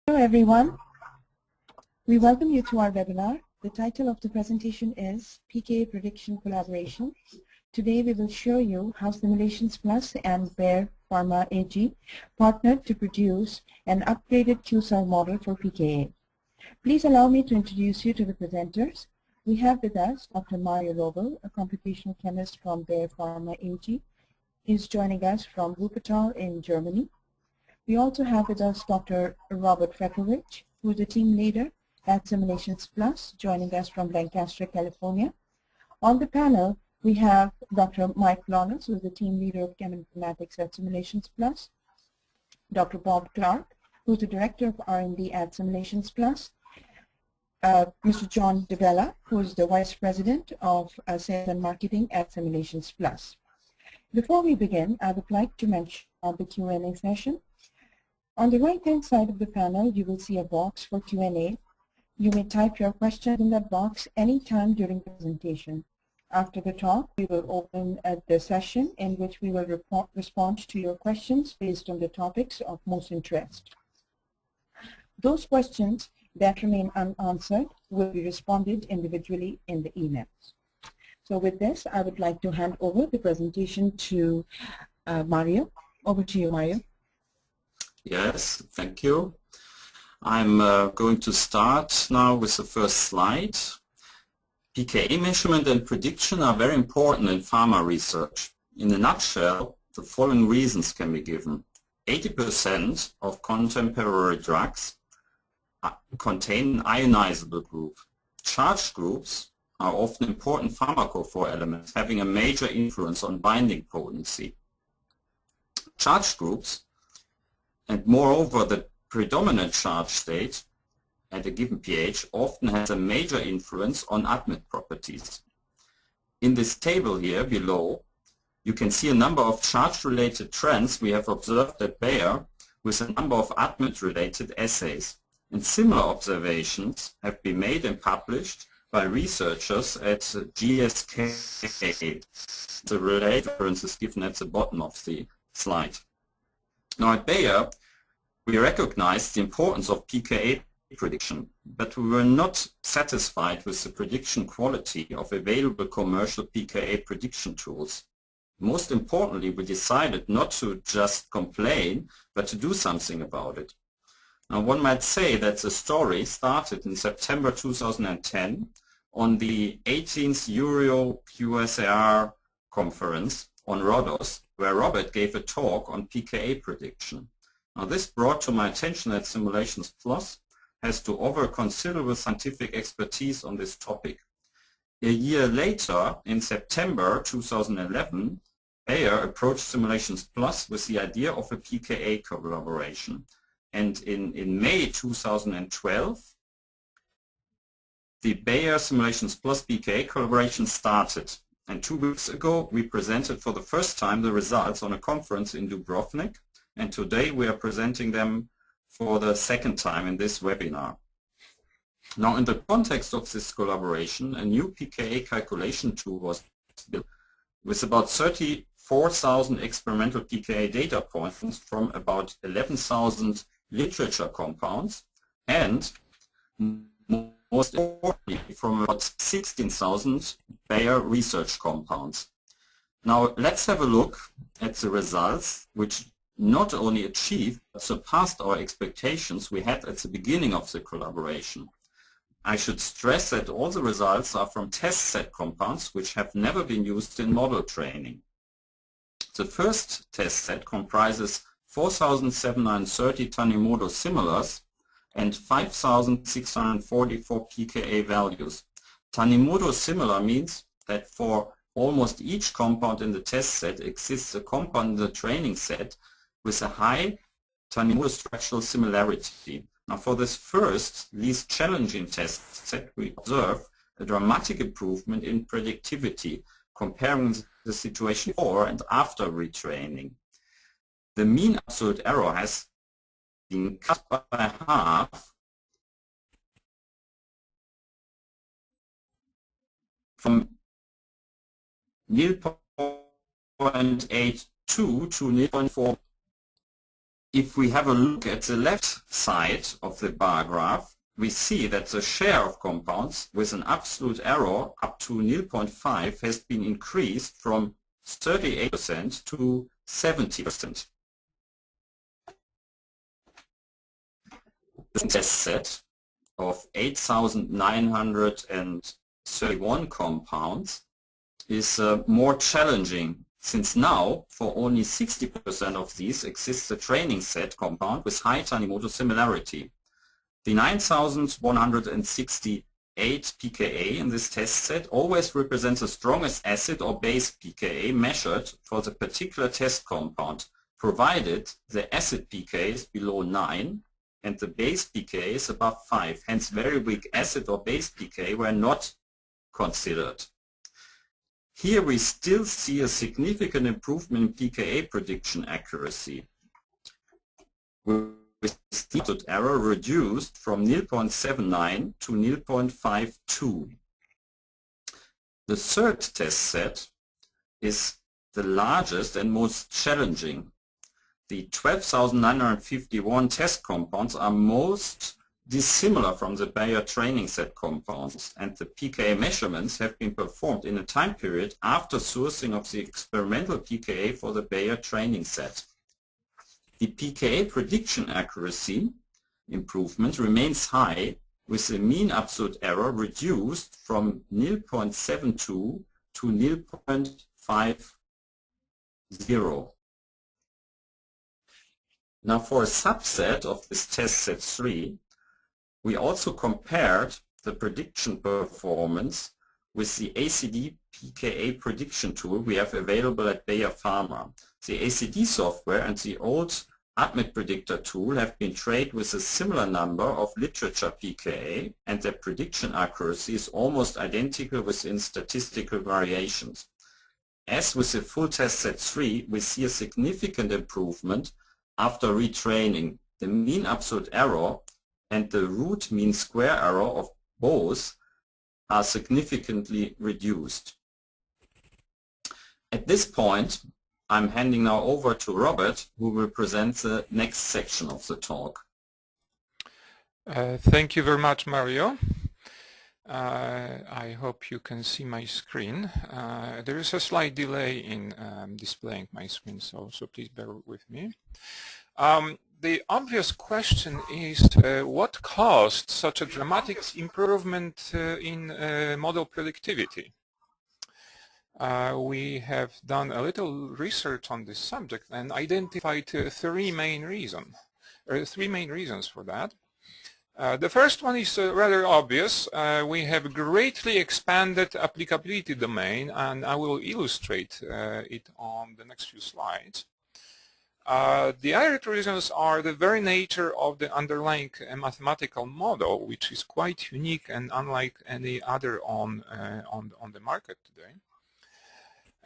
Hello everyone. We welcome you to our webinar. The title of the presentation is pKa Prediction Collaboration. Today we will show you how Simulations Plus and Bayer Pharma AG partnered to produce an upgraded Q-cell model for pKa. Please allow me to introduce you to the presenters. We have with us Dr. Mario Lobel, a computational chemist from Bayer Pharma AG. He's joining us from Wuppertal in Germany. We also have with us Dr. Robert Fekowich, who is a team leader at Simulations Plus, joining us from Lancaster, California. On the panel, we have Dr. Mike Lawrence, who is the team leader of Cheminformatics at Simulations Plus, Dr. Bob Clark, who is the director of R&D at Simulations Plus, Mr. John DeVella, who is the vice president of sales and marketing at Simulations Plus. Before we begin, I would like to mention the Q&A session. On the right-hand side of the panel, you will see a box for Q&A. You may type your question in that box anytime during the presentation. After the talk, we will open the session in which we will respond to your questions based on the topics of most interest. Those questions that remain unanswered will be responded individually in the emails. So with this, I would like to hand over the presentation to Mario. Over to you, Mario. Yes, thank you. I'm going to start now with the first slide. pKa measurement and prediction are very important in pharma research. In a nutshell, the following reasons can be given. 80% of contemporary drugs contain an ionizable group. Charged groups are often important pharmacophore elements having a major influence on binding potency. Charged groups and moreover, the predominant charge state at a given pH often has a major influence on admit properties. In this table here below, you can see a number of charge-related trends we have observed at Bayer with a number of admit-related assays. And similar observations have been made and published by researchers at GSK. The related reference is given at the bottom of the slide. Now at Bayer, we recognized the importance of pKa prediction, but we were not satisfied with the prediction quality of available commercial pKa prediction tools. Most importantly, we decided not to just complain, but to do something about it. Now one might say that the story started in September 2010 on the 18th Euro QSAR conference on Rhodos, where Robert gave a talk on pKa prediction. Now this brought to my attention that Simulations Plus has to offer considerable scientific expertise on this topic. A year later, in September 2011, Bayer approached Simulations Plus with the idea of a pKa collaboration. And in May 2012, the Bayer Simulations Plus pKa collaboration started. And 2 weeks ago, we presented for the first time the results on a conference in Dubrovnik, and today we are presenting them for the second time in this webinar. Now, in the context of this collaboration, a new pKa calculation tool was built with about 34,000 experimental pKa data points from about 11,000 literature compounds and most importantly, from about 16,000 Bayer research compounds. Now, let's have a look at the results, which not only achieved, but surpassed our expectations we had at the beginning of the collaboration. I should stress that all the results are from test set compounds, which have never been used in model training. The first test set comprises 4,730 Tanimoto similars and 5,644 pKa values. Tanimoto similar means that for almost each compound in the test set exists a compound in the training set with a high Tanimoto structural similarity. Now for this first, least challenging test set, we observe a dramatic improvement in predictivity comparing the situation before and after retraining. The mean absolute error has been cut by half from 0.82 to 0.4 if we have a look at the left side of the bar graph, we see that the share of compounds with an absolute error up to 0.5 has been increased from 38% to 70%. The test set of 8,931 compounds is more challenging, since now for only 60% of these exists a training set compound with high Tanimoto similarity. The 9,168 pKa in this test set always represents the strongest acid or base pKa measured for the particular test compound, provided the acid pKa is below 9 and the base pKa is above 5. Hence, very weak acid or base pKa were not considered. Here we still see a significant improvement in pKa prediction accuracy, with the absolute error reduced from 0.79 to 0.52. The third test set is the largest and most challenging. The 12,951 test compounds are most dissimilar from the Bayer training set compounds, and the pKa measurements have been performed in a time period after sourcing of the experimental pKa for the Bayer training set. The pKa prediction accuracy improvement remains high, with the mean absolute error reduced from 0.72 to 0.50. Now, for a subset of this test set 3, we also compared the prediction performance with the ACD pKa prediction tool we have available at Bayer Pharma. The ACD software and the old ADMET predictor tool have been trained with a similar number of literature pKa, and their prediction accuracy is almost identical within statistical variations. As with the full test set 3, we see a significant improvement after retraining. The mean absolute error and the root mean square error of both are significantly reduced. At this point, I'm handing now over to Robert, who will present the next section of the talk. Thank you very much, Mario. I hope you can see my screen. There is a slight delay in displaying my screen, so please bear with me. The obvious question is what caused such a dramatic improvement in model productivity? We have done a little research on this subject and identified three main reasons for that. The first one is rather obvious. We have greatly expanded applicability domain, and I will illustrate it on the next few slides. The other reasons are the very nature of the underlying mathematical model, which is quite unique and unlike any other on the market today.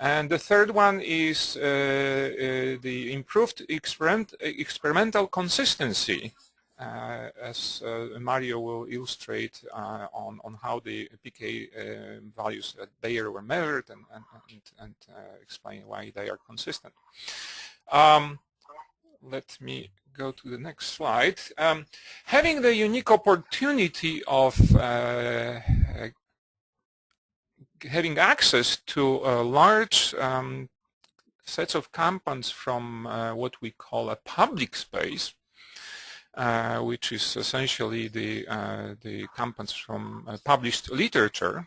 And the third one is the improved experimental consistency, as Mario will illustrate on how the pKa values at Bayer were measured and explain why they are consistent. Let me go to the next slide. Having the unique opportunity of having access to large sets of compounds from what we call a public space, which is essentially the compounds from published literature,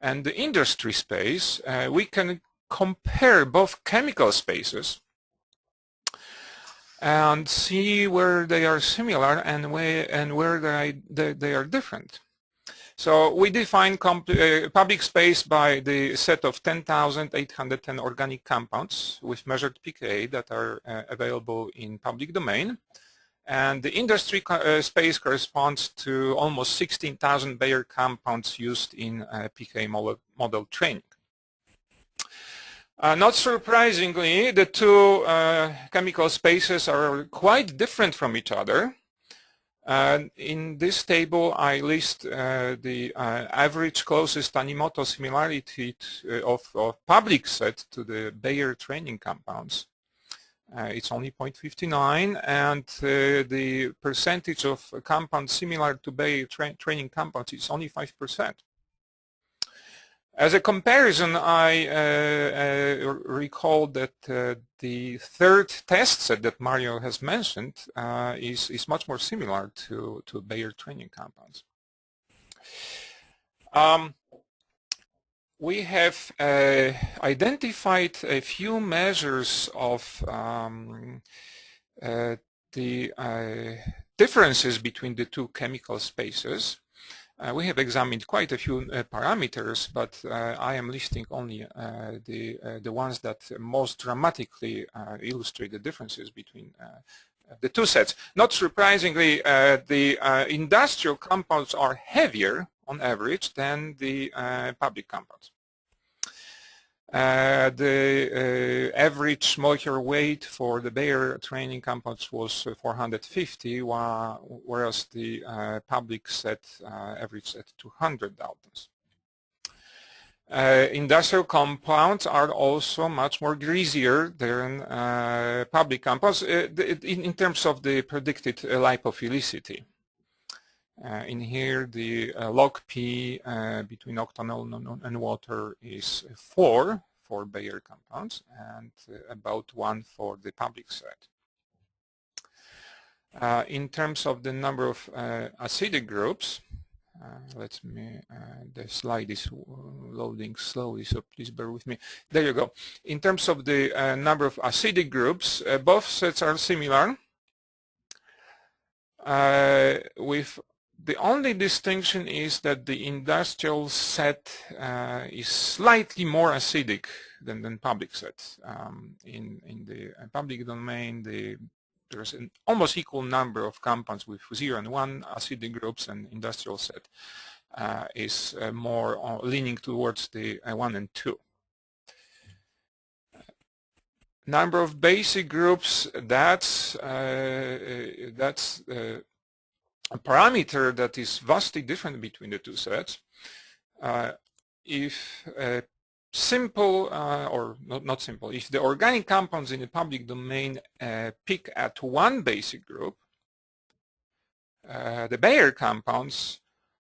and the industry space, we can compare both chemical spaces and see where they are similar and where they are different. So we define public space by the set of 10,810 organic compounds with measured pKa that are available in public domain. And the industry space corresponds to almost 16,000 Bayer compounds used in pKa model training. Not surprisingly, the two chemical spaces are quite different from each other. In this table, I list the average closest Tanimoto similarity of public set to the Bayer training compounds. It's only 0.59, and the percentage of compounds similar to Bayer training compounds is only 5%. As a comparison, I recall that the third test set that Mario has mentioned is much more similar to Bayer training compounds. We have identified a few measures of the differences between the two chemical spaces. We have examined quite a few parameters, but I am listing only the ones that most dramatically illustrate the differences between the two sets. Not surprisingly, the industrial compounds are heavier on average than the public compounds. The average molecular weight for the Bayer training compounds was 450, whereas the public set averaged at 200 Daltons. Industrial compounds are also much more greasier than public compounds in terms of the predicted lipophilicity. In here, the log P between octanol and water is 4 for Bayer compounds and about 1 for the public set. In terms of the number of acidic groups, the slide is loading slowly, so please bear with me. There you go. In terms of the number of acidic groups, both sets are similar. With the only distinction is that the industrial set is slightly more acidic than public set. In the public domain, there's an almost equal number of compounds with 0 and 1 acidic groups, and industrial set is more leaning towards the 1 and 2. Number of basic groups, that's a parameter that is vastly different between the two sets. If simple, or not simple, if the organic compounds in the public domain peak at 1 basic group, the Bayer compounds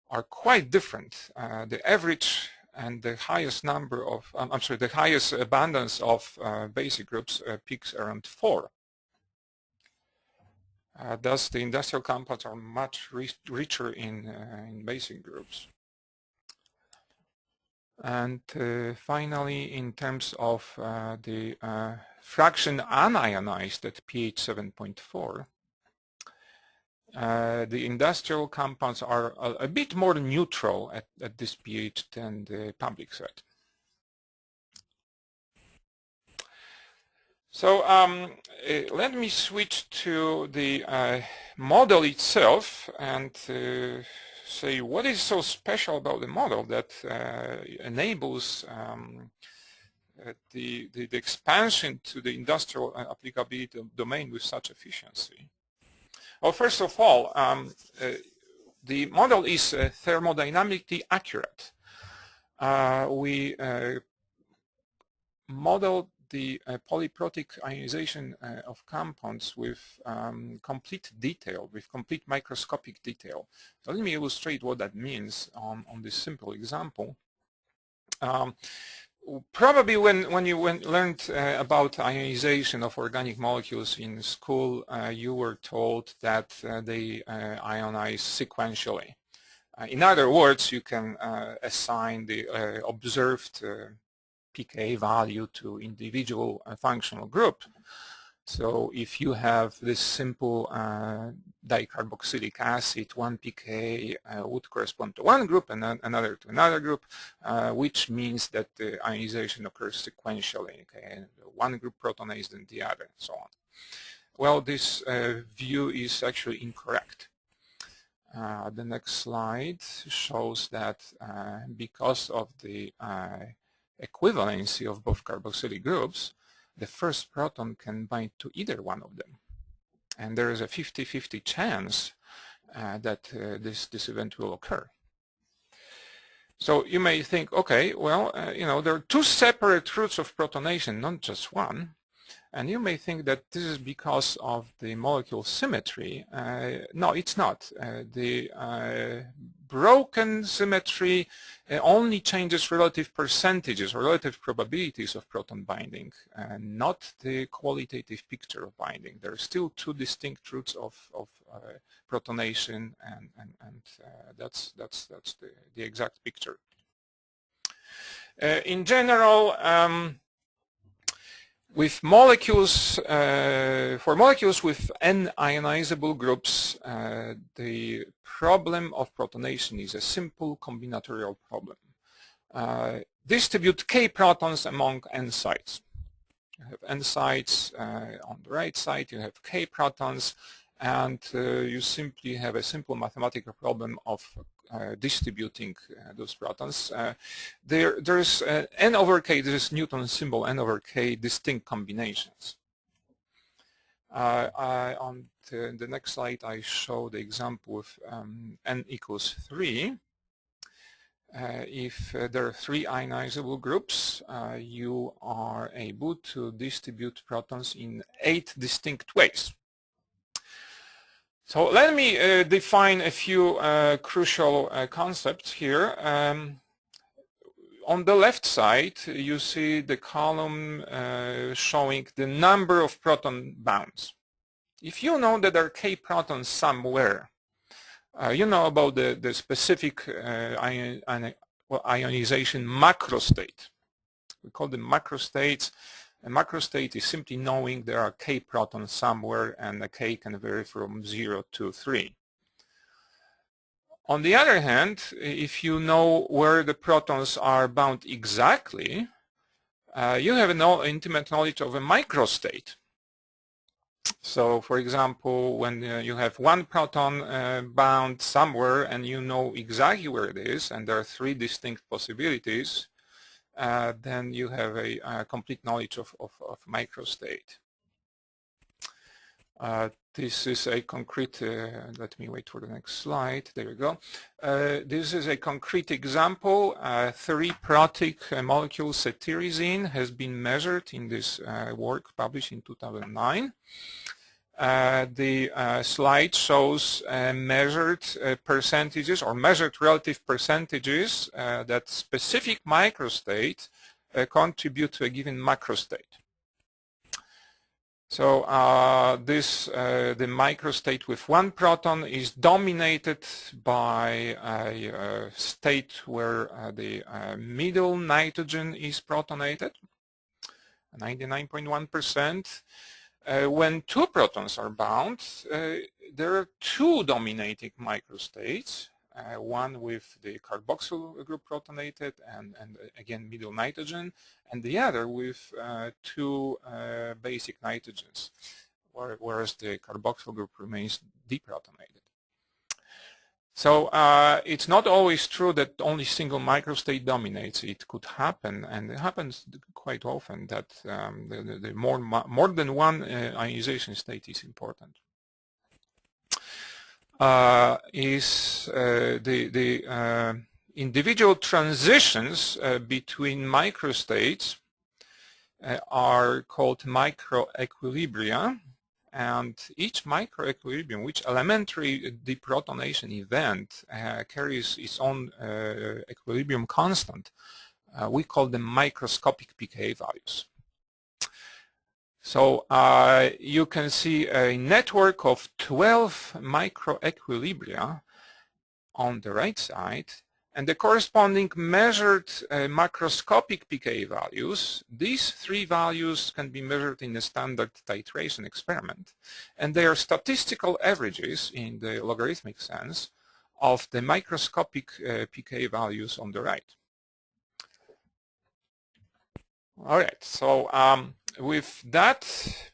are quite different. The average and the highest number of, the highest abundance of basic groups peaks around 4. Thus, the industrial compounds are much richer in basic groups. And finally, in terms of the fraction unionized at pH 7.4, the industrial compounds are a bit more neutral at this pH than the public set. So let me switch to the model itself and say what is so special about the model that enables the expansion to the industrial applicability domain with such efficiency. Well, first of all, the model is thermodynamically accurate. We modeled the polyprotic ionization of compounds with complete detail, with complete microscopic detail. So let me illustrate what that means on this simple example. Probably when you learned about ionization of organic molecules in school, you were told that they ionize sequentially. In other words, you can assign the observed pKa value to individual functional group. So if you have this simple dicarboxylic acid, 1 pKa would correspond to one group and another to another group, which means that the ionization occurs sequentially, okay, and one group protonized and the other, and so on. Well, this view is actually incorrect. The next slide shows that because of the equivalency of both carboxylic groups, the first proton can bind to either one of them. And there is a 50-50 chance that this event will occur. So you may think, okay, well, you know, there are two separate routes of protonation, not just one. And you may think that this is because of the molecule symmetry. No, it's not. The broken symmetry only changes relative percentages or relative probabilities of proton binding, and not the qualitative picture of binding. There are still two distinct routes of protonation, and that's the exact picture. In general, with molecules, for molecules with n-ionizable groups, the problem of protonation is a simple combinatorial problem. Distribute k protons among n sites. You have n sites on the right side, you have k protons, and you simply have a simple mathematical problem of distributing those protons. There's n over k, this is Newton's symbol, n over k distinct combinations. On the next slide I show the example with n equals 3. If there are 3 ionizable groups, you are able to distribute protons in 8 distinct ways. So let me define a few crucial concepts here. On the left side, you see the column showing the number of proton bounds. If you know that there are k protons somewhere, you know about the specific ionization macrostate. We call them macrostates. A macrostate is simply knowing there are k protons somewhere, and the k can vary from 0 to 3. On the other hand, if you know where the protons are bound exactly, you have an intimate knowledge of a microstate. So, for example, when you have one proton bound somewhere and you know exactly where it is, and there are 3 distinct possibilities, then you have a complete knowledge of microstate. This is a concrete, let me wait for the next slide, there we go. This is a concrete example. 3-protic molecule cetirizine has been measured in this work published in 2009. The slide shows measured percentages or measured relative percentages that specific microstate contribute to a given macrostate. So the microstate with 1 proton is dominated by a state where the middle nitrogen is protonated, 99.1%. When 2 protons are bound, there are 2 dominating microstates, one with the carboxyl group protonated and again middle nitrogen, and the other with 2 basic nitrogens, whereas the carboxyl group remains deprotonated. So it's not always true that only single microstate dominates. It could happen, and it happens quite often, that the more than one ionization state is important. The individual transitions between microstates are called microequilibria. And each microequilibrium, which elementary deprotonation event carries its own equilibrium constant, we call them microscopic pKa values. So you can see a network of 12 microequilibria on the right side, and the corresponding measured macroscopic pKa values. These 3 values can be measured in a standard titration experiment, and they are statistical averages in the logarithmic sense of the microscopic pKa values on the right. All right, so with that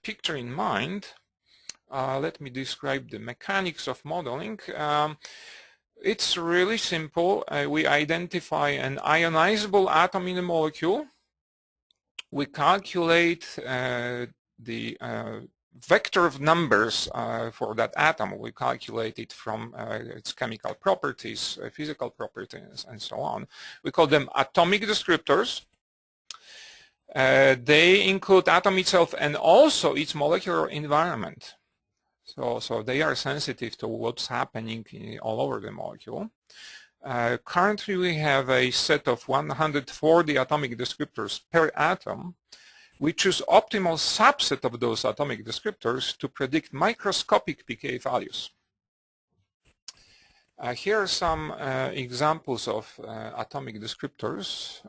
picture in mind, let me describe the mechanics of modeling. It's really simple. We identify an ionizable atom in a molecule. We calculate the vector of numbers for that atom. We calculate it from its chemical properties, physical properties, and so on. We call them atomic descriptors. They include atom itself and also its molecular environment. So they are sensitive to what's happening all over the molecule. Currently we have a set of 140 atomic descriptors per atom. We choose optimal subset of those atomic descriptors to predict microscopic pKa values. Here are some examples of atomic descriptors.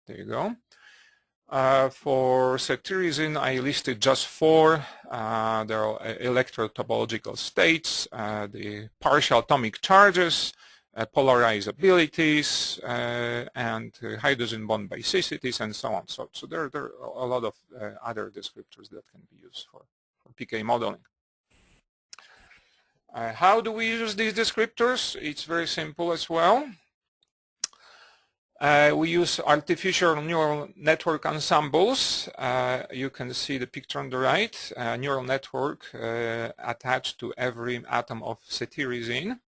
There you go. For cetirizine, I listed just 4. There are electrotopological states, the partial atomic charges, polarizabilities, and hydrogen bond basicities, and so on. So there are a lot of other descriptors that can be used for pKa modeling. How do we use these descriptors? It's very simple as well. We use artificial neural network ensembles. You can see the picture on the right, a neural network attached to every atom of cetirizine.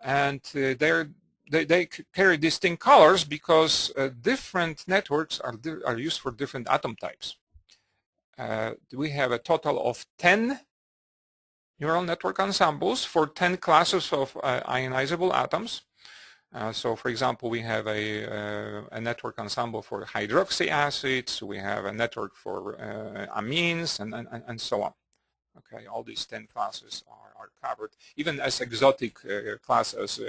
And they carry distinct colors because different networks are used for different atom types. We have a total of 10 neural network ensembles for 10 classes of ionizable atoms. So for example, we have a network ensemble for hydroxy acids, we have a network for amines, and so on. Okay, all these 10 classes are covered, even as exotic classes,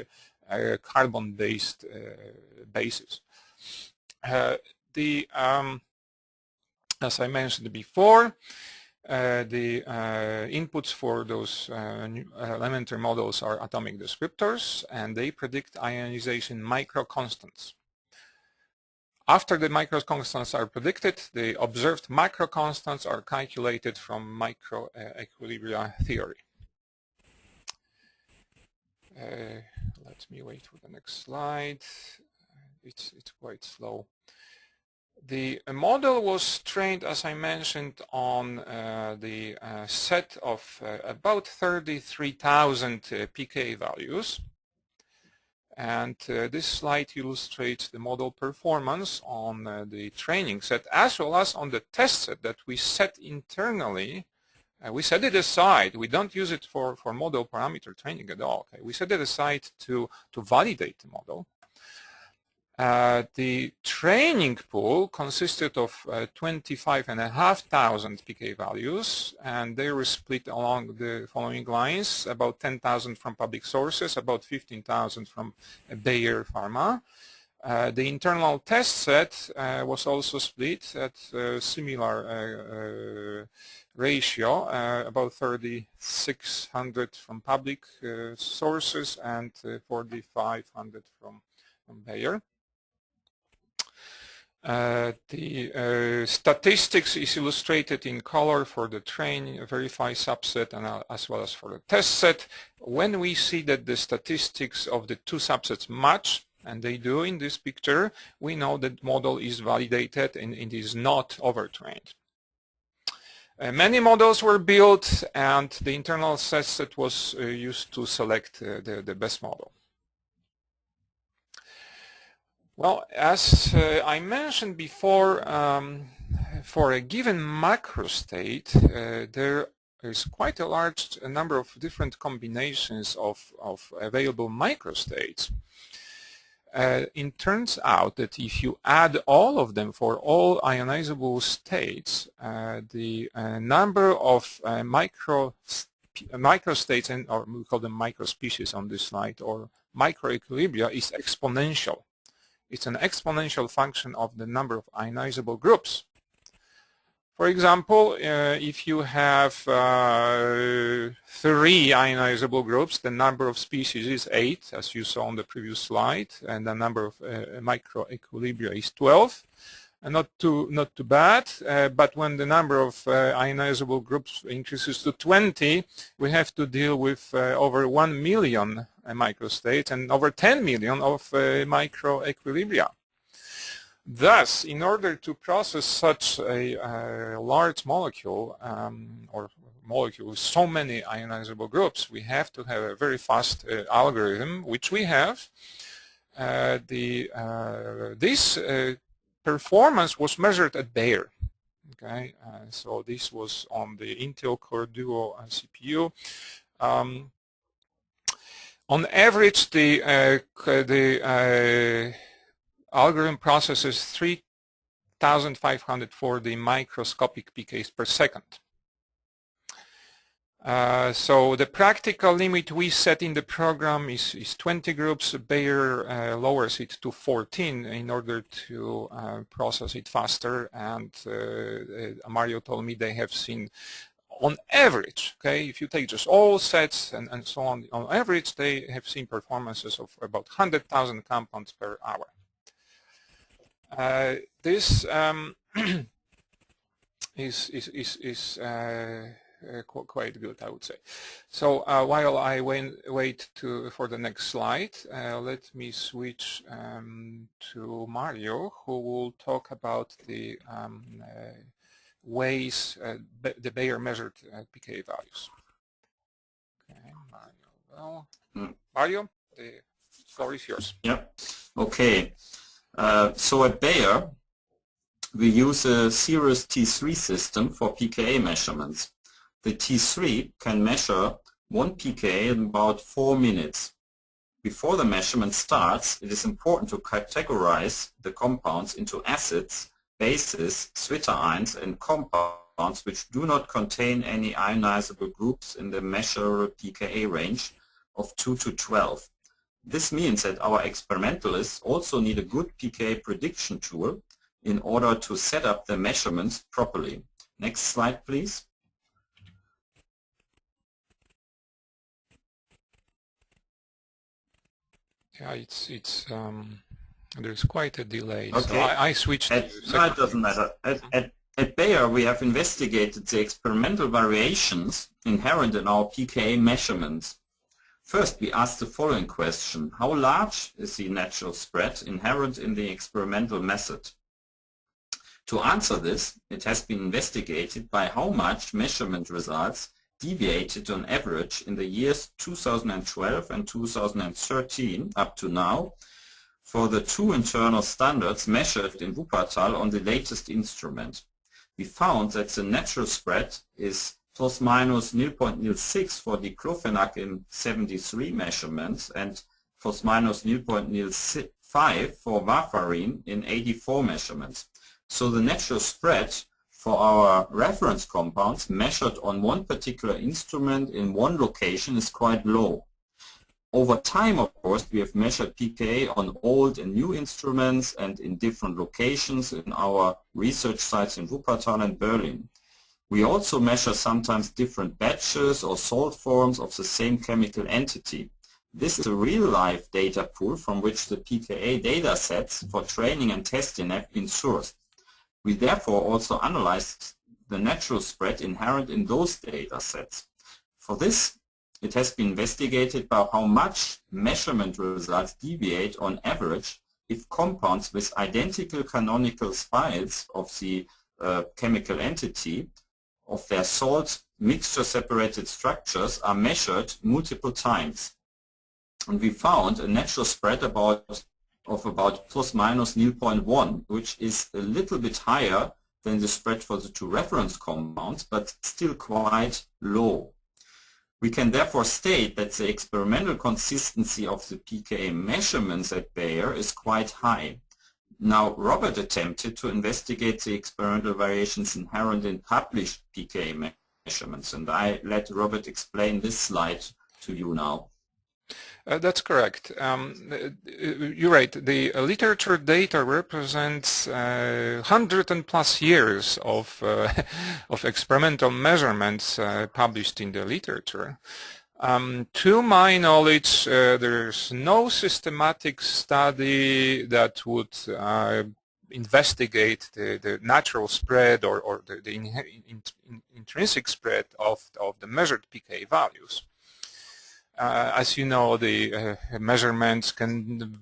carbon-based bases. As I mentioned before, the inputs for those elementary models are atomic descriptors, and they predict ionization microconstants. After the microconstants are predicted, the observed macroconstants are calculated from microequilibria theory. Let me wait for the next slide. It's quite slow. The model was trained, as I mentioned, on the set of about 33,000 pKa values. And this slide illustrates the model performance on the training set as well as on the test set that we set internally. We set it aside. We don't use it for model parameter training at all. Okay? We set it aside to validate the model. The training pool consisted of 25,500 pKa values, and they were split along the following lines: about 10,000 from public sources, about 15,000 from Bayer Pharma. The internal test set was also split at a similar ratio, about 3,600 from public sources and 4,500 from Bayer. The statistics is illustrated in color for the train verify subset and as well as for the test set. When we see that the statistics of the two subsets match, and they do in this picture, we know that model is validated and it is not overtrained. Many models were built, and the internal test set was used to select the best model. Well, as I mentioned before, for a given macrostate, there is quite a large number of different combinations of available microstates. It turns out that if you add all of them for all ionizable states, the number of microstates, or we call them microspecies on this slide, or microequilibria, is exponential. It's an exponential function of the number of ionizable groups. For example, if you have 3 ionizable groups, the number of species is 8, as you saw on the previous slide, and the number of microequilibria is 12. And not too bad, but when the number of ionizable groups increases to 20, we have to deal with over 1 million microstates and over 10 million of microequilibria. Thus, in order to process such a large molecule, or molecule with so many ionizable groups, we have to have a very fast algorithm, which we have. This performance was measured at Bayer. Okay, so this was on the Intel Core Duo CPU. On average, the algorithm processes 3,540 microscopic pKa's per second. So the practical limit we set in the program is 20 groups. Bayer lowers it to 14 in order to process it faster, and Mario told me they have seen on average, okay, if you take just all sets and so on average, they have seen performances of about 100,000 compounds per hour. This is quite good, I would say. So while I wait for the next slide, let me switch to Mario, who will talk about the ways the Bayer measured pKa values. Okay, Mario. Well, Mario, the floor is yours. Yep. Okay. So at Bayer, we use a series T3 system for pKa measurements. The T3 can measure 1 pKa in about 4 minutes. Before the measurement starts, it is important to categorize the compounds into acids, bases, zwitterions, and compounds which do not contain any ionizable groups in the measured pKa range of 2 to 12. This means that our experimentalists also need a good pKa prediction tool in order to set up the measurements properly. Next slide, please. Yeah, there's quite a delay, Okay. so I switched. No, it doesn't matter. At Bayer, we have investigated the experimental variations inherent in our pKa measurements. First, we asked the following question: how large is the natural spread inherent in the experimental method? To answer this, it has been investigated by how much measurement results deviated on average in the years 2012 and 2013 up to now for the two internal standards measured in Wuppertal on the latest instrument. We found that the natural spread is plus minus 0.06 for diclofenac in 73 measurements and plus minus 0.05 for warfarin in 84 measurements. So the natural spread for our reference compounds measured on one particular instrument in one location is quite low. Over time, of course, we have measured pKa on old and new instruments and in different locations in our research sites in Wuppertal and Berlin. We also measure sometimes different batches or salt forms of the same chemical entity. This is a real-life data pool from which the pKa data sets for training and testing have been sourced. We therefore also analyzed the natural spread inherent in those data sets. For this, it has been investigated by how much measurement results deviate on average if compounds with identical canonical spirals of the chemical entity of their salt mixture separated structures are measured multiple times. And we found a natural spread of about plus minus 0.1, which is a little bit higher than the spread for the two reference compounds, but still quite low. We can therefore state that the experimental consistency of the pKa measurements at Bayer is quite high. Now, Robert attempted to investigate the experimental variations inherent in published pKa measurements, and I let Robert explain this slide to you now. That's correct. You're right. The literature data represents 100+ years of experimental measurements published in the literature. To my knowledge, there's no systematic study that would investigate the natural spread or the intrinsic spread of the measured pKa values. As you know, the measurements can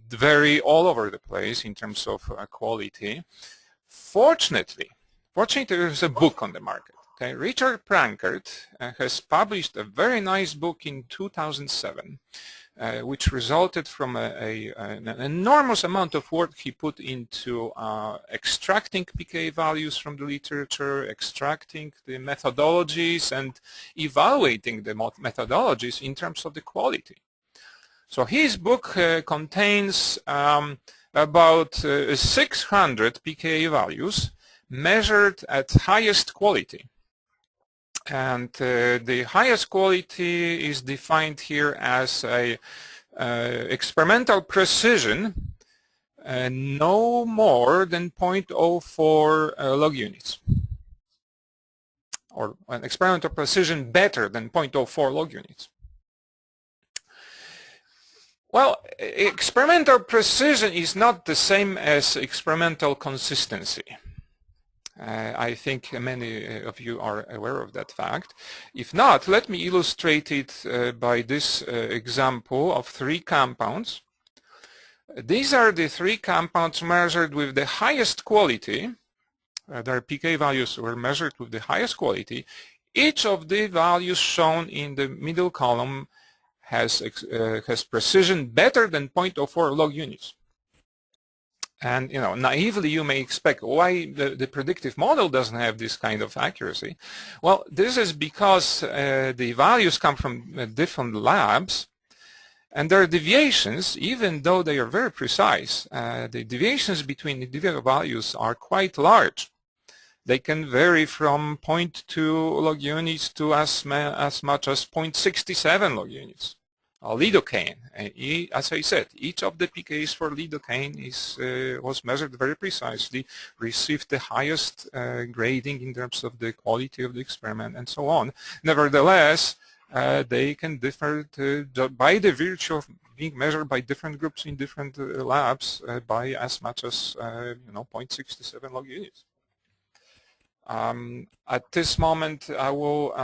vary all over the place in terms of quality. Fortunately, there's a book on the market. Okay, Richard Prankert has published a very nice book in 2007 which resulted from an enormous amount of work he put into extracting pKa values from the literature, extracting the methodologies, and evaluating the methodologies in terms of the quality. So his book contains about 600 pKa values measured at highest quality. And the highest quality is defined here as a experimental precision no more than 0.04 log units, or an experimental precision better than 0.04 log units. Well, experimental precision is not the same as experimental consistency. I think many of you are aware of that fact. If not, let me illustrate it by this example of 3 compounds. These are the 3 compounds measured with the highest quality. Their pKa values were measured with the highest quality. Each of the values shown in the middle column has precision better than 0.04 log units. And naively you may expect why the predictive model doesn't have this kind of accuracy. Well, this is because the values come from different labs, and there are deviations, even though they are very precise. The deviations between individual values are quite large. They can vary from 0.2 log units to as much as 0.67 log units. Lidocaine, as I said, each of the pKa's for lidocaine was measured very precisely, received the highest grading in terms of the quality of the experiment, and so on. Nevertheless, they can differ by the virtue of being measured by different groups in different labs by as much as 0.67 log units. At this moment, I will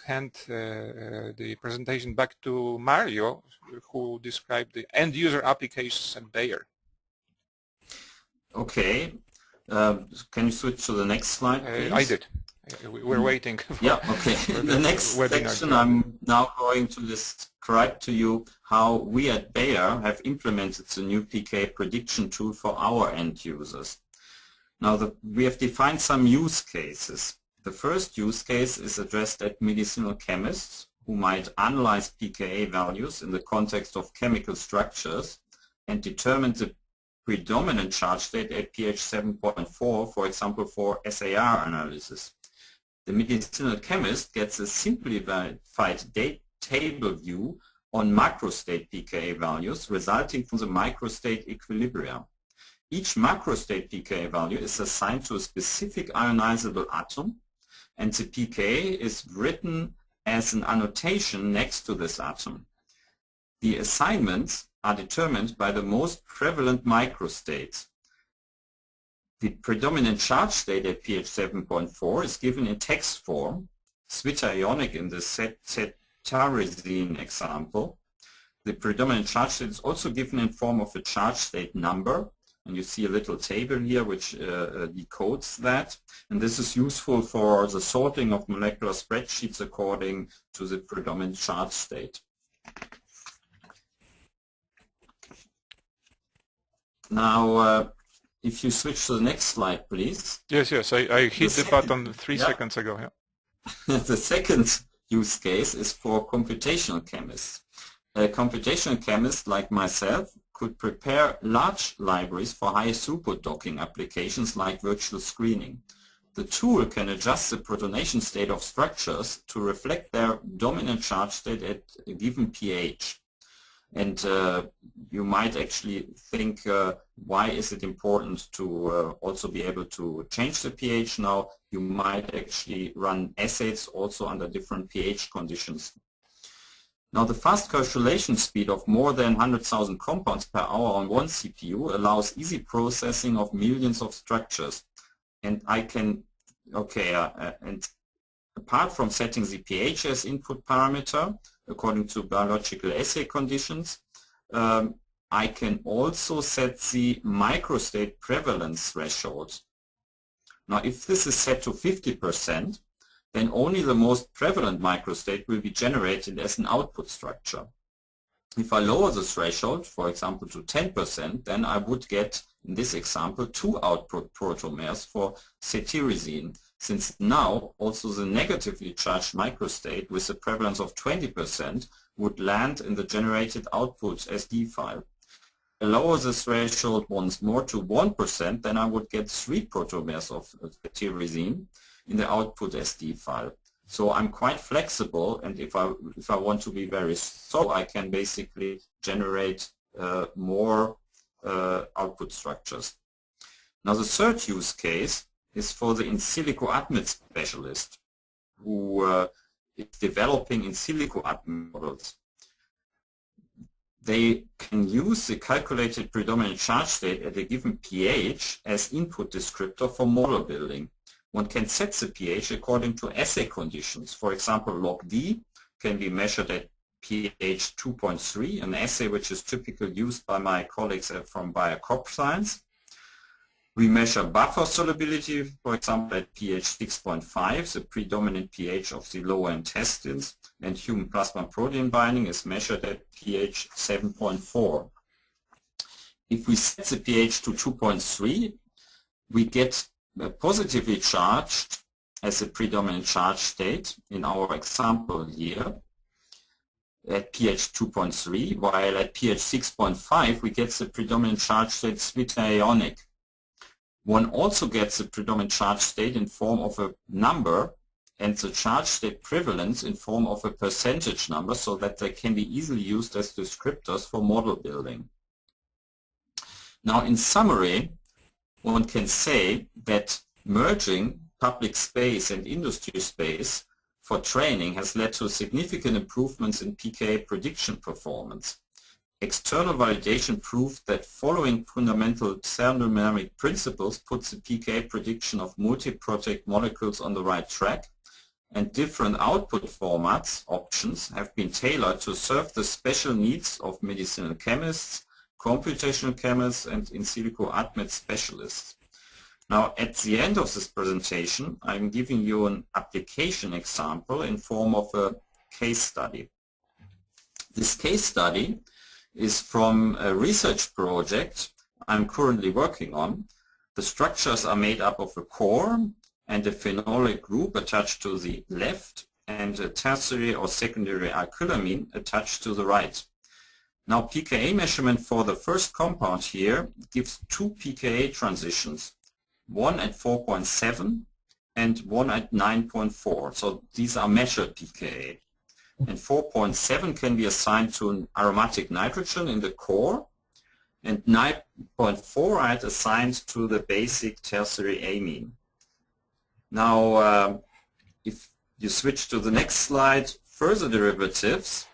hand the presentation back to Mario, who will describe the end-user applications at Bayer. Okay. Can you switch to the next slide, please? I did. We're waiting. Yeah, okay. In the next section, I'm now going to describe to you how we at Bayer have implemented the new pKa prediction tool for our end users. Now, we have defined some use cases. The first use case is addressed at medicinal chemists who might analyze pKa values in the context of chemical structures and determine the predominant charge state at pH 7.4, for example, for SAR analysis. The medicinal chemist gets a simplified table view on macrostate pKa values resulting from the microstate equilibria. Each macrostate pKa value is assigned to a specific ionizable atom, and the pKa is written as an annotation next to this atom. The assignments are determined by the most prevalent microstates. The predominant charge state at pH 7.4 is given in text form, zwitterionic in the cetirizine example. The predominant charge state is also given in form of a charge state number, and you see a little table here which decodes that. And this is useful for the sorting of molecular spreadsheets according to the predominant charge state. Now, if you switch to the next slide, please. Yes, I hit the button 3 seconds ago. Yeah. The second use case is for computational chemists. A computational chemist like myself could prepare large libraries for high throughput docking applications like virtual screening. The tool can adjust the protonation state of structures to reflect their dominant charge state at a given pH. And you might actually think, why is it important to also be able to change the pH? Now, you might actually run assays also under different pH conditions. Now, the fast calculation speed of more than 100,000 compounds per hour on one CPU allows easy processing of millions of structures. And I can, and apart from setting the pH as input parameter, according to biological assay conditions, I can also set the microstate prevalence threshold. Now, if this is set to 50%, then only the most prevalent microstate will be generated as an output structure. If I lower the threshold, for example, to 10%, then I would get, in this example, 2 output protomers for cetirizine, since now also the negatively charged microstate with a prevalence of 20% would land in the generated output SD file. I lower the threshold once more to 1%, then I would get 3 protomers of cetirizine in the output SD file. So I'm quite flexible, and if I want to be very slow, I can basically generate more output structures. Now the third use case is for the in silico admit specialist who is developing in silico admit models. They can use the calculated predominant charge state at a given pH as input descriptor for model building. One can set the pH according to assay conditions. For example, log D can be measured at pH 2.3, an assay which is typically used by my colleagues from biocorp science. We measure buffer solubility, for example, at pH 6.5, the predominant pH of the lower intestines, and human plasma protein binding is measured at pH 7.4. If we set the pH to 2.3, we get positively charged as a predominant charge state in our example here at pH 2.3, while at pH 6.5 we get the predominant charge state zwitterionic. One also gets the predominant charge state in form of a number and the charge state prevalence in form of a percentage number, so that they can be easily used as descriptors for model building. Now in summary, one can say that merging public space and industry space for training has led to significant improvements in pKa prediction performance. External validation proved that following fundamental thermodynamic principles puts the pKa prediction of multiprotic molecules on the right track, and different output formats options have been tailored to serve the special needs of medicinal chemists, computational chemists, and in silico admit specialists. Now, at the end of this presentation, I'm giving you an application example in form of a case study. This case study is from a research project I'm currently working on. The structures are made up of a core and a phenolic group attached to the left and a tertiary or secondary alkylamine attached to the right. Now pKa measurement for the first compound here gives 2 pKa transitions, one at 4.7 and one at 9.4. So these are measured pKa. And 4.7 can be assigned to an aromatic nitrogen in the core, and 9.4 I had assigned to the basic tertiary amine. Now if you switch to the next slide, further derivatives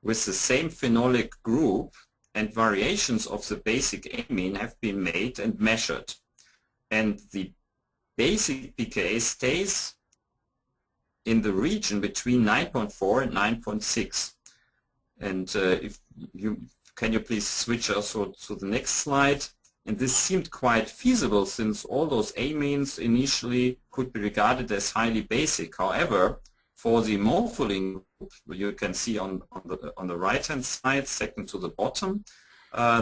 with the same phenolic group and variations of the basic amine have been made and measured. And the basic pKa stays in the region between 9.4 and 9.6. And if you can you please switch also to the next slide. And this seemed quite feasible since all those amines initially could be regarded as highly basic. However, for the morpholine group, you can see on the right-hand side, second to the bottom,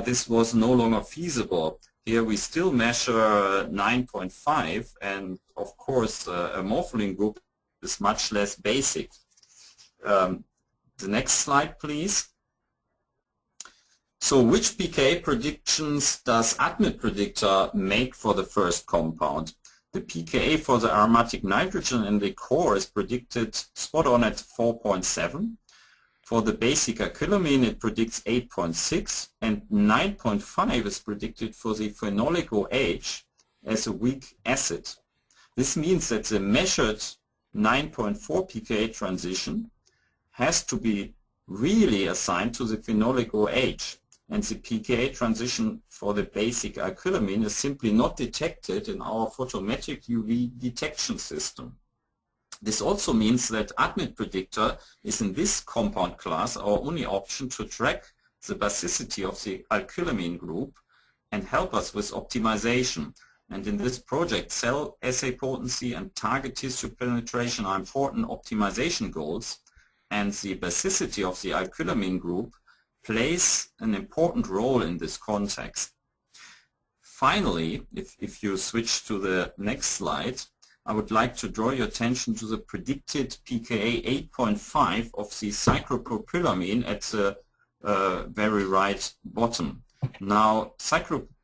this was no longer feasible. Here we still measure 9.5, and of course a morpholine group is much less basic. The next slide, please. So which pKa predictions does ADMET predictor make for the first compound? The pKa for the aromatic nitrogen in the core is predicted spot on at 4.7. For the basic acrylamine it predicts 8.6, and 9.5 is predicted for the phenolic OH as a weak acid. This means that the measured 9.4 pKa transition has to be really assigned to the phenolic OH, and the pKa transition for the basic acrylamine is simply not detected in our photometric UV detection system. This also means that ADMET predictor is in this compound class our only option to track the basicity of the alkylamine group and help us with optimization. And in this project, cell assay potency and target tissue penetration are important optimization goals, and the basicity of the alkylamine group plays an important role in this context. Finally, if you switch to the next slide, I would like to draw your attention to the predicted pKa 8.5 of the cyclopropylamine at the very right bottom. Now,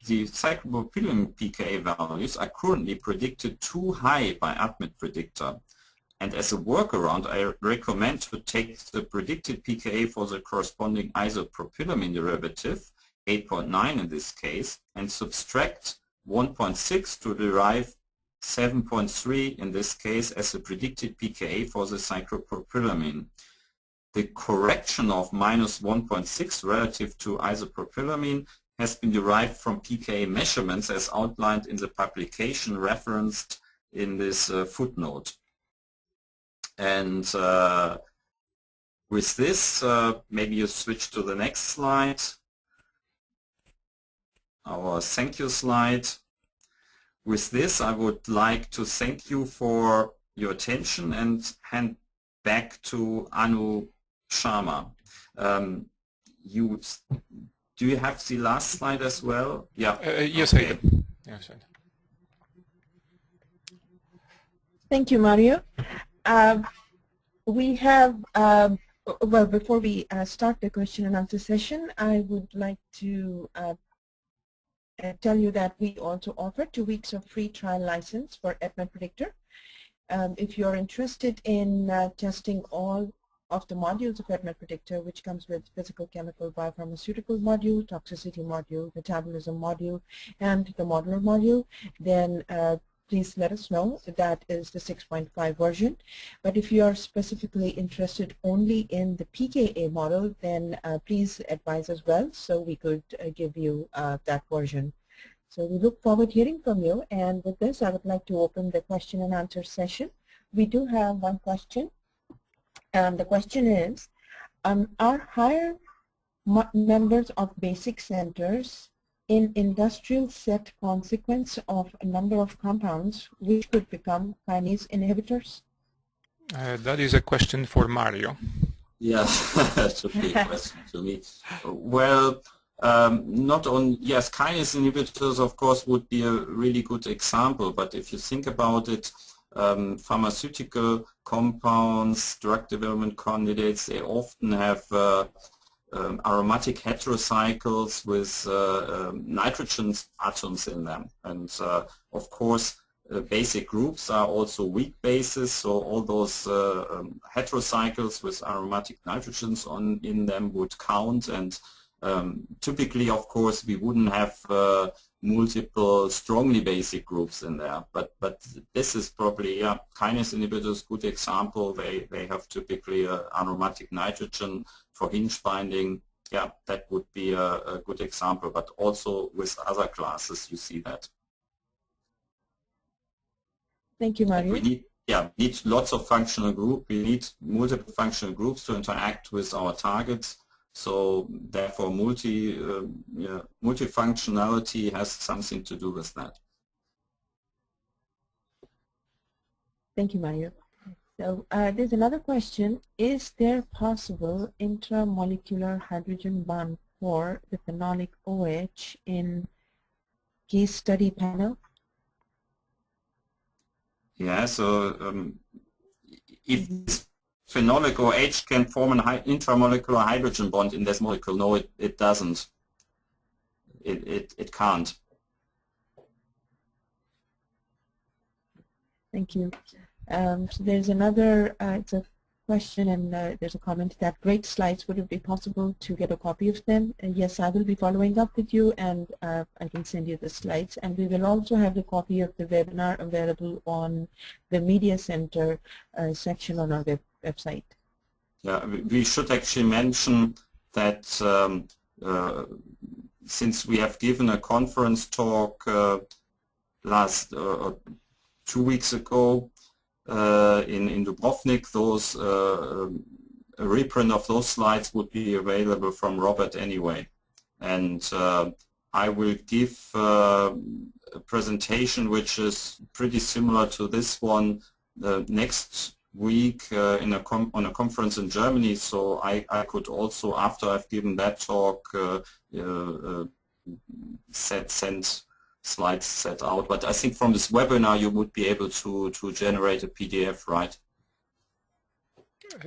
the cyclopropylamine pKa values are currently predicted too high by ADMET predictor. And as a workaround, I recommend to take the predicted pKa for the corresponding isopropylamine derivative, 8.9 in this case, and subtract 1.6 to derive 7.3 in this case as the predicted pKa for the cyclopropylamine. The correction of minus 1.6 relative to isopropylamine has been derived from pKa measurements as outlined in the publication referenced in this footnote. And with this, maybe you switch to the next slide, our thank you slide. With this, I would like to thank you for your attention and hand back to Anu Sharma. Do you have the last slide as well? Yeah. Yes, okay. I do. Yes, I do. Thank you, Mario. We have, well, before we start the question and answer session, I would like to tell you that we also offer 2 weeks of free trial license for ADMET Predictor. If you're interested in testing all of the modules of ADMET Predictor, which comes with physical, chemical, biopharmaceutical module, toxicity module, metabolism module, and the modular module, then please let us know. That is the 6.5 version. But if you are specifically interested only in the pKa model, then please advise as well so we could give you that version. So we look forward to hearing from you. And with this, I would like to open the question and answer session. We do have one question. And the question is, are higher members of basic centers in industrial set consequence of a number of compounds which could become kinase inhibitors? That is a question for Mario. Yeah, that's a big question to me. Well, not on, yes, kinase inhibitors of course would be a really good example, but if you think about it, pharmaceutical compounds, drug development candidates, they often have aromatic heterocycles with nitrogen atoms in them. And of course, basic groups are also weak bases, so all those heterocycles with aromatic nitrogens in them would count. And typically, of course, we wouldn't have multiple strongly basic groups in there. But this is probably, yeah, kinase inhibitors, good example. They have typically aromatic nitrogen for hinge binding. Yeah, that would be a good example. But also with other classes, you see that. Thank you, Mario. We need lots of functional groups. We need multiple functional groups to interact with our targets. So therefore, multifunctionality has something to do with that. Thank you, Mario. So there's another question. Is there possible intramolecular hydrogen bond for the phenolic OH in case study panel? Yeah, so if phenolic OH can form an intramolecular hydrogen bond in this molecule, no, it doesn't. It can't. Thank you. So there's another, it's a question and there's a comment that great slides. Would it be possible to get a copy of them? Yes, I will be following up with you and I can send you the slides. And we will also have the copy of the webinar available on the Media Center section on our website. Yeah, we should actually mention that since we have given a conference talk 2 weeks ago in Dubrovnik, those a reprint of those slides would be available from Robert anyway. And I will give a presentation which is pretty similar to this one next week on a conference in Germany, so I could also, after I've given that talk, send slides set out. But I think from this webinar you would be able to generate a PDF, right?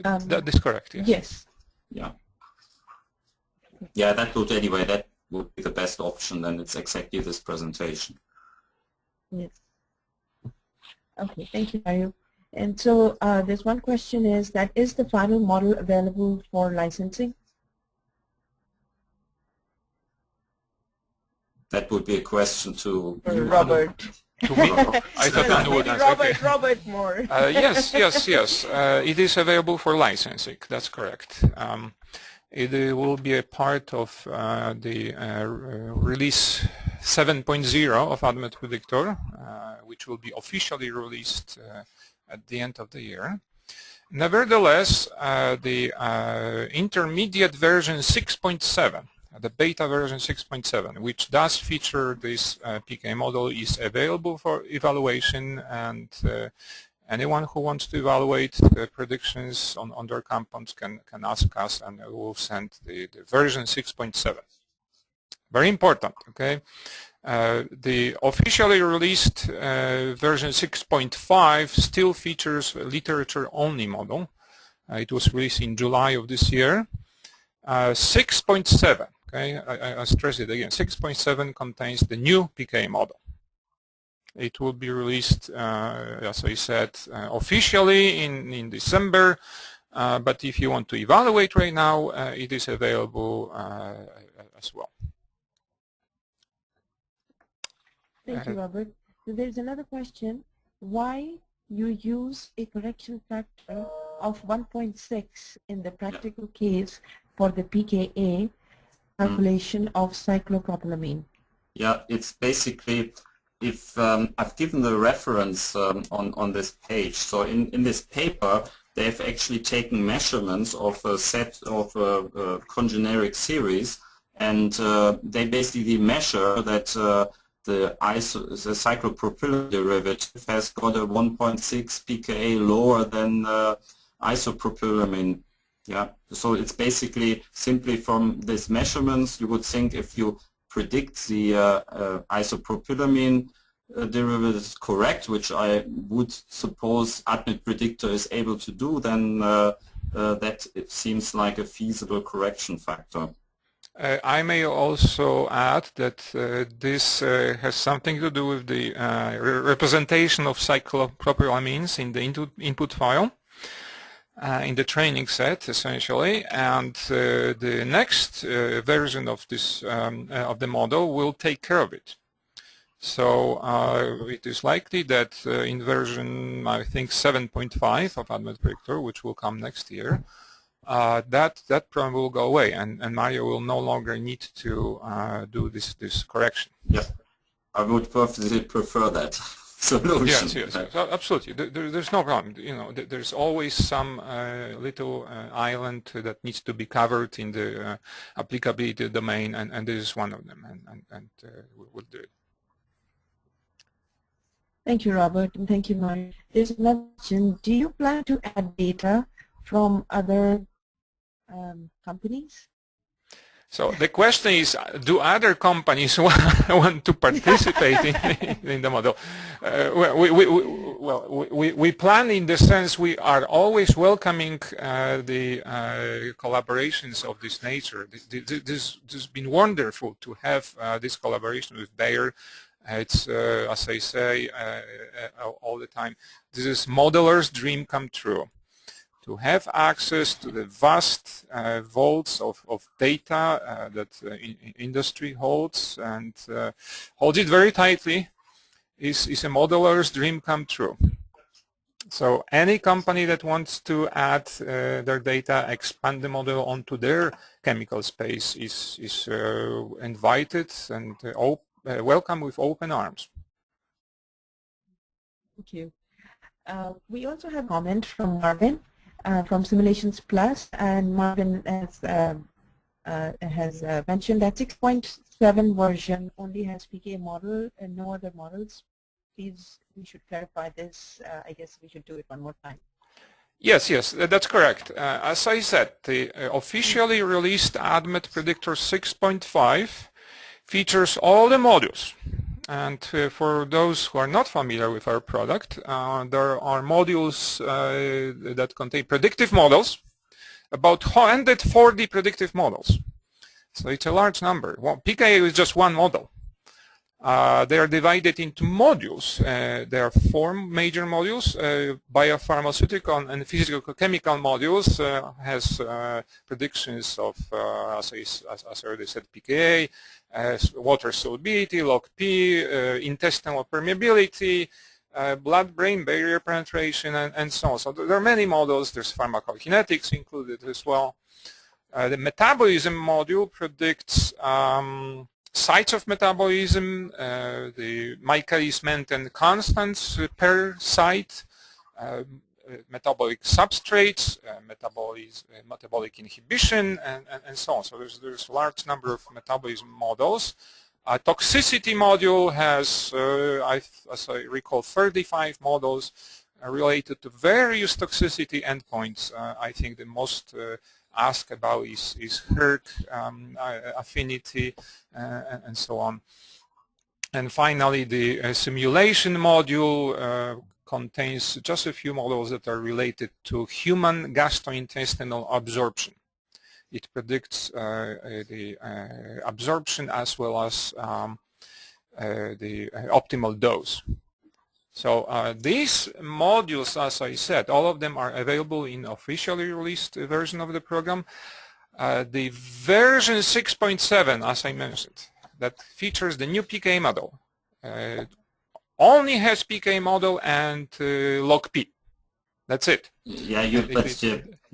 That is correct, yes. Yes. Yeah. Yeah, that would be the best option, then it's exactly this presentation. Yes. Okay, thank you, Mario. And so there's one question is that, is the final model available for licensing? That would be a question to Robert. To me? I thought I would answer. Robert more. Yes. It is available for licensing. That's correct. It will be a part of the release 7.0 of ADMET Predictor, which will be officially released at the end of the year. Nevertheless, the intermediate version 6.7, the beta version 6.7, which does feature this pKa model, is available for evaluation, and anyone who wants to evaluate predictions on their compounds can ask us, and we will send the version 6.7. Very important, okay? The officially released version 6.5 still features a literature-only model. It was released in July of this year. 6.7, okay, I stress it again, 6.7 contains the new pKa model. It will be released, as I said, officially in December, but if you want to evaluate right now, it is available as well. Thank you, Robert. So there's another question. Why you use a correction factor of 1.6 in the practical case for the pKa calculation of cyclopropylamine? Yeah, it's basically, if I've given the reference on this page. So in this paper, they've actually taken measurements of a set of congeneric series, and they basically measure that the cyclopropylamine derivative has got a 1.6 pKa lower than isopropylamine. Yeah, so it's basically simply from these measurements, you would think if you predict the isopropylamine derivative is correct, which I would suppose ADMET Predictor is able to do, then that it seems like a feasible correction factor. I may also add that this has something to do with the representation of cyclopropylamines in the input file, in the training set, essentially, and the next version of this of the model will take care of it. So it is likely that in version, I think, 7.5 of ADMET Predictor, which will come next year, that problem will go away, and Mario will no longer need to do this correction. Yeah, I would perfectly prefer that solution. Yes, absolutely. There's no problem. You know, there's always some little island that needs to be covered in the applicability domain, and this is one of them, and we'll do it. Thank you, Robert, and thank you, Mario. There's another question. Do you plan to add data from other companies? So the question is, do other companies want to participate in the model? We plan, in the sense we are always welcoming the collaborations of this nature. This has been wonderful to have this collaboration with Bayer. It's, as I say all the time, this is modeler's dream come true. To have access to the vast vaults of data that industry holds, and holds it very tightly, is a modeler's dream come true. So any company that wants to add their data, expand the model onto their chemical space is invited and welcome with open arms. Thank you. We also have a comment from Marvin. From Simulations Plus, and Marvin has mentioned that 6.7 version only has pKa model and no other models. Please, we should clarify this. I guess we should do it one more time. Yes, that's correct. As I said, the officially released ADMET Predictor 6.5 features all the modules. And for those who are not familiar with our product, there are modules that contain predictive models, about 140 predictive models. So it's a large number. Well, pKa is just one model. They are divided into modules. There are 4 major modules. Biopharmaceutical and physicochemical modules has predictions of, as I already said, pKa, water solubility, log P, intestinal permeability, blood-brain barrier penetration, and so on. So there are many models. There's pharmacokinetics included as well. The metabolism module predicts sites of metabolism, the Michaelis-Menten constants per site, metabolic substrates, metabolic inhibition, and so on. So there's a large number of metabolism models. Toxicity module has, as I recall, 35 models related to various toxicity endpoints. I think the most asked about is hERG, affinity, and so on. And finally, the simulation module contains just a few models that are related to human gastrointestinal absorption. It predicts the absorption as well as the optimal dose. So these modules, as I said, all of them are available in officially released version of the program. The version 6.7, as I mentioned, that features the new pKa model, only has pKa model and log P. That's it. Yeah,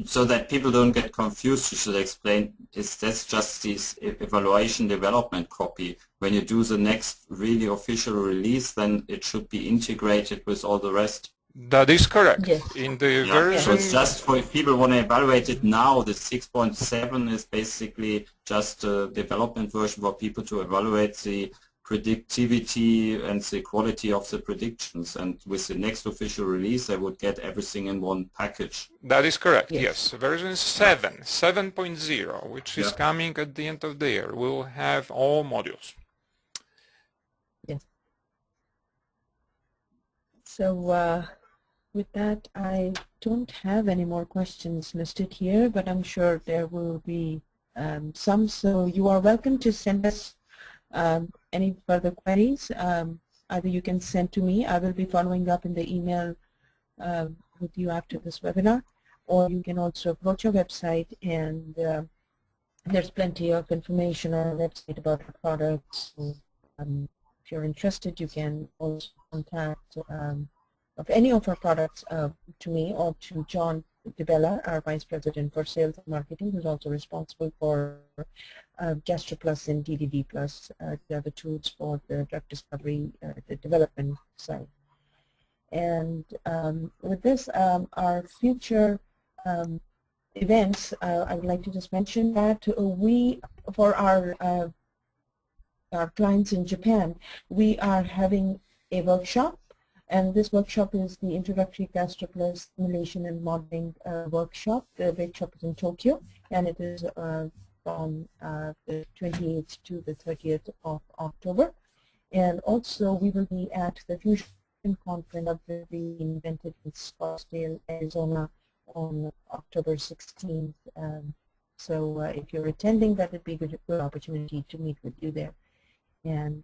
so that people don't get confused, you should explain, that's just this evaluation development copy. When you do the next really official release, then it should be integrated with all the rest. That is correct. Yes. In the version. So it's just for if people want to evaluate it now, the 6.7 is basically just a development version for people to evaluate the predictivity and the quality of the predictions, and with the next official release they would get everything in one package. That is correct, yes. Version 7.0, which is coming at the end of the year, will have all modules. Yes. So with that, I don't have any more questions listed here, but I'm sure there will be some, so you are welcome to send us any further queries. Either you can send to me, I will be following up in the email with you after this webinar, or you can also approach our website, and there's plenty of information on our website about our products. If you're interested, you can also contact of any of our products to me or to John DeBella, our Vice President for Sales and Marketing, who's also responsible for GastroPlus and DDD Plus, the other tools for the drug discovery, the development side. And with this, our future events, I would like to just mention that we, for our clients in Japan, we are having a workshop. And this workshop is the Introductory GastroPlus Simulation and Modeling workshop. The workshop is in Tokyo, and it is from the 28th to the 30th of October. And also, we will be at the Fusion Conference of the Reinvented in Scottsdale, Arizona on October 16th. So if you're attending, that would be a good opportunity to meet with you there. And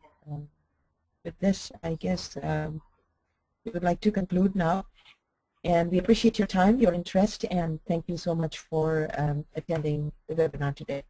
with this, I guess, we would like to conclude now, and we appreciate your time, your interest, and thank you so much for attending the webinar today.